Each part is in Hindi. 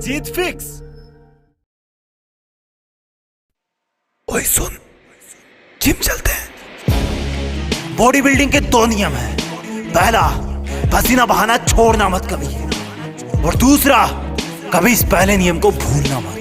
जीत फिक्स। ओए सुन, जिम चलते हैं। बॉडी बिल्डिंग के दो नियम हैं। पहला, पसीना बहाना छोड़ना मत कभी, और दूसरा, कभी इस पहले नियम को भूलना मत,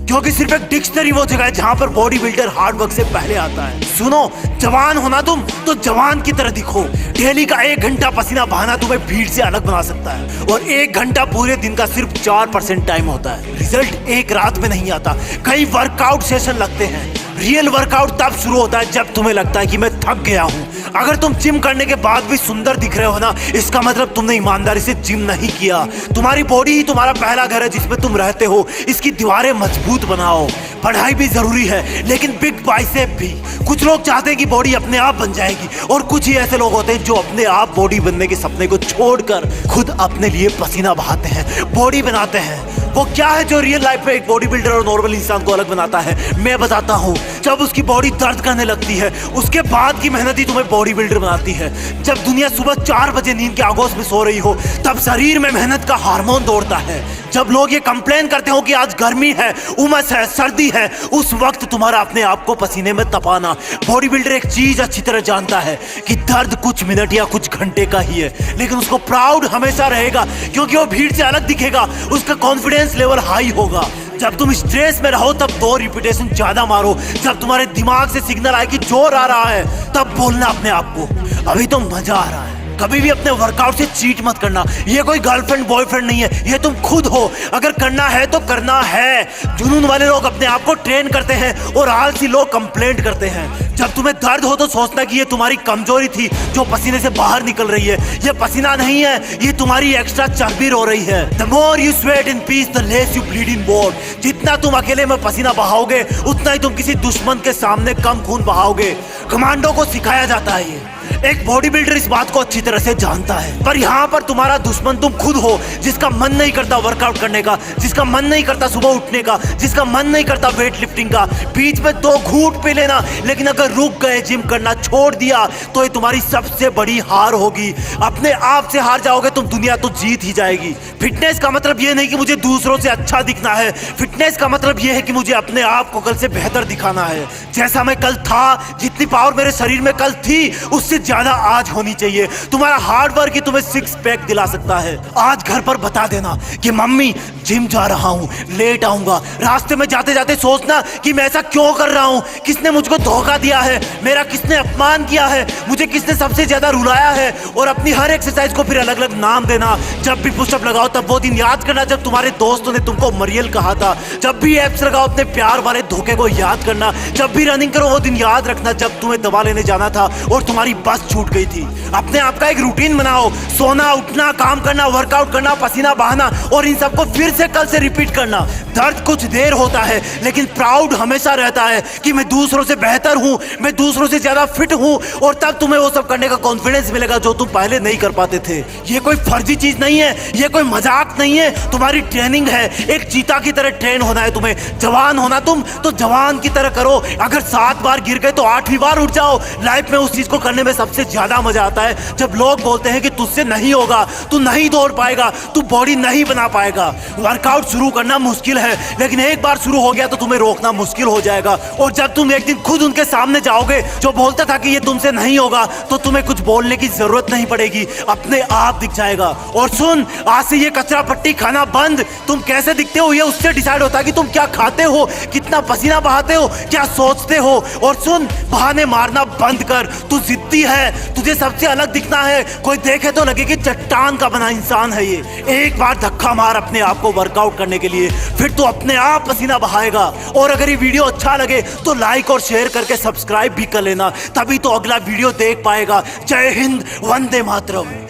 क्योंकि सिर्फ एक डिक्शनरी वो जगह है जहां पर बॉडी बिल्डर हार्ड वर्क से पहले आता है। सुनो, जवान होना तुम तो जवान की तरह दिखो। डेली का 1 घंटा पसीना बहाना तुम्हें भीड़ से अलग बना सकता है, और 1 घंटा पूरे दिन का सिर्फ 4% टाइम होता है। रिजल्ट एक रात में नहीं आता, कई वर्कआउट सेशन लगते हैं। रियल वर्कआउट तब शुरू होता है जब तुम्हें लगता है कि मैं थक गया हूं। अगर तुम जिम करने के बाद भी सुंदर दिख रहे हो ना, इसका मतलब तुमने ईमानदारी से जिम नहीं किया। तुम्हारी बॉडी ही तुम्हारा पहला घर है जिसमें तुम रहते हो। इसकी दीवारें मजबूत बनाओ। पढ़ाई भी जरूरी है, लेकिन बिग बाइसेप भी। कुछ लोग चाहते हैं कि बॉडी अपने आप बन जाएगी, और कुछ ही ऐसे लोग होते हैं जो अपने आप बॉडी बनने के सपने को छोड़कर खुद अपने लिए पसीना बहाते हैं, बॉडी बनाते हैं। वो क्या है जो रियल लाइफ में एक बॉडी बिल्डर और नॉर्मल इंसान को अलग बनाता है? मैं बताता हूँ। जब उसकी बॉडी दर्द करने लगती है, उसके बाद की मेहनत ही तुम्हें बॉडी बिल्डर बनाती है। जब दुनिया सुबह 4 बजे नींद के आगोश में सो रही हो, तब शरीर में मेहनत का हार्मोन दौड़ता है। जब लोग ये कंप्लेन करते हो कि आज गर्मी है, उमस है, सर्दी है, उस वक्त तुम्हारा अपने आप को पसीने में तपाना। बॉडी बिल्डर एक चीज अच्छी तरह जानता है कि दर्द कुछ मिनट या कुछ घंटे का ही है, लेकिन उसको प्राउड हमेशा रहेगा, क्योंकि वो भीड़ से अलग दिखेगा। उसका कॉन्फिडेंस लेवल हाई होगा। जब तुम स्ट्रेस में रहो तब 2 रिपीटेशन ज्यादा मारो। जब तुम्हारे दिमाग से सिग्नल आए कि जोर आ रहा है, तब बोलना अपने आप को, अभी तो मजा आ रहा है। कभी भी अपने वर्कआउट से चीट मत करना। ये कोई गर्लफ्रेंड बॉयफ्रेंड नहीं है, ये तुम खुद हो। अगर करना है तो करना है। जुनून वाले लोग अपने आप को ट्रेन करते हैं, और आलसी लोग कंप्लेंट करते हैं। जब तुम्हें दर्द हो तो सोचना कि ये तुम्हारी कमजोरी थी जो पसीने से बाहर निकल रही है। ये पसीना नहीं है, ये तुम्हारी एक्स्ट्रा चर्बी रो रही है। The more you sweat in peace, the less you bleed in war। जितना तुम अकेले में पसीना बहाओगे, उतना ही तुम किसी दुश्मन के सामने कम खून बहाओगे। कमांडो को सिखाया जाता है ये। एक बॉडी बिल्डर इस बात को अच्छी तरह से जानता है, पर यहाँ पर तुम्हारा दुश्मन तुम खुद हो, जिसका मन नहीं करता वर्कआउट करने का, जिसका मन नहीं करता सुबह उठने का, जिसका मन नहीं करता वेट लिफ्टिंग का। बीच में 2 घूंट पी लेना, लेकिन अगर रुक गए, जिम करना छोड़ दिया, तो ये तुम्हारी सबसे बड़ी हार होगी। अपने आप से हार जाओगे तुम, दुनिया तो जीत ही जाएगी। फिटनेस का मतलब ये नहीं कि मुझे दूसरों से अच्छा दिखना है। फिटनेस का मतलब ये है कि मुझे अपने आप को कल से बेहतर दिखाना है। जैसा मैं कल था, जितनी पावर मेरे शरीर में कल थी, उससे ज्यादा आज होनी चाहिए। तुम्हारा हार्ड वर्क ही तुम्हें 6 पैक दिला सकता है। आज घर पर बता देना कि मम्मी जिम जा रहा हूँ, लेट आऊंगा। रास्ते में जाते जाते सोचना कि मैं ऐसा क्यों कर रहा हूँ, किसने मुझको धोखा दिया है, मेरा किसने अपमान किया है, मुझे किसने सबसे ज्यादा रुलाया है। और अपनी हर एक्सरसाइज को फिर अलग अलग नाम देना। जब भी पुशअप लगाओ तब वो दिन याद करना जब तुम्हारे दोस्तों ने तुमको मरियल कहा था। जब भी एप्स लगाओ अपने प्यार वाले धोखे को याद करना। जब भी रनिंग करो वो दिन याद रखना जब तुम्हें दवा लेने जाना था और तुम्हारी बस छूट गई थी। अपने आप का एक रूटीन बनाओ। सोना, उठना, काम करना, वर्कआउट करना, पसीना बहाना, और इन सबको फिर से कल से रिपीट करना। दर्द कुछ देर होता है, लेकिन प्राउड हमेशा रहता है कि मैं दूसरों से बेहतर हूं, मैं दूसरों से ज्यादा फिट हूं। और तब तुम्हें वो सब करने का कॉन्फिडेंस मिलेगा जो तुम पहले नहीं कर पाते थे। ये कोई फर्जी चीज नहीं है, ये कोई मजाक नहीं है, तुम्हारी ट्रेनिंग है। एक चीता की तरह ट्रेन होना है तुम्हें। जवान होना तुम तो जवान की तरह करो। अगर 7 बार गिर गए तो 8वीं बार उठ जाओ। लाइफ में उस चीज को करने में सबसे ज्यादा मजा आता है जब लोग बोलते हैं कि तुझसे नहीं होगा, तू नहीं दौड़ पाएगा, तू बॉडी नहीं बना पाएगा। वर्कआउट शुरू करना मुश्किल है, लेकिन एक बार शुरू हो गया तो तुम्हें रोकना मुश्किल हो जाएगा। और जब तुम एक दिन खुद उनके सामने जाओगे जो बोलता था कि ये तुमसे नहीं होगा, तो तुम्हें कुछ बोलने की जरूरत नहीं पड़ेगी, अपने आप दिख जाएगा। और सुन, आज से ये कचरा पट्टी खाना बंद। तुम कैसे दिखते हो ये उससे डिसाइड होता है कि तुम क्या खाते हो, कितना पसीना बहाते हो, क्या सोचते हो। और सुन, बहाने मारना बंद कर। तू जिद्दी है, तुझे सबसे अलग दिखना है। कोई देखे तो लगे कि चट्टान का बना इंसान है ये। एक बार धक्का मार अपने आप को वर्कआउट करने के लिए, फिर तू अपने आप पसीना बहाएगा। और अगर ये वीडियो अच्छा लगे तो लाइक और शेयर करके सब्सक्राइब भी कर लेना, तभी तो अगला वीडियो देख पाएगा। जय हिंद, वंदे मातरम।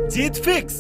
जीत फिक्स।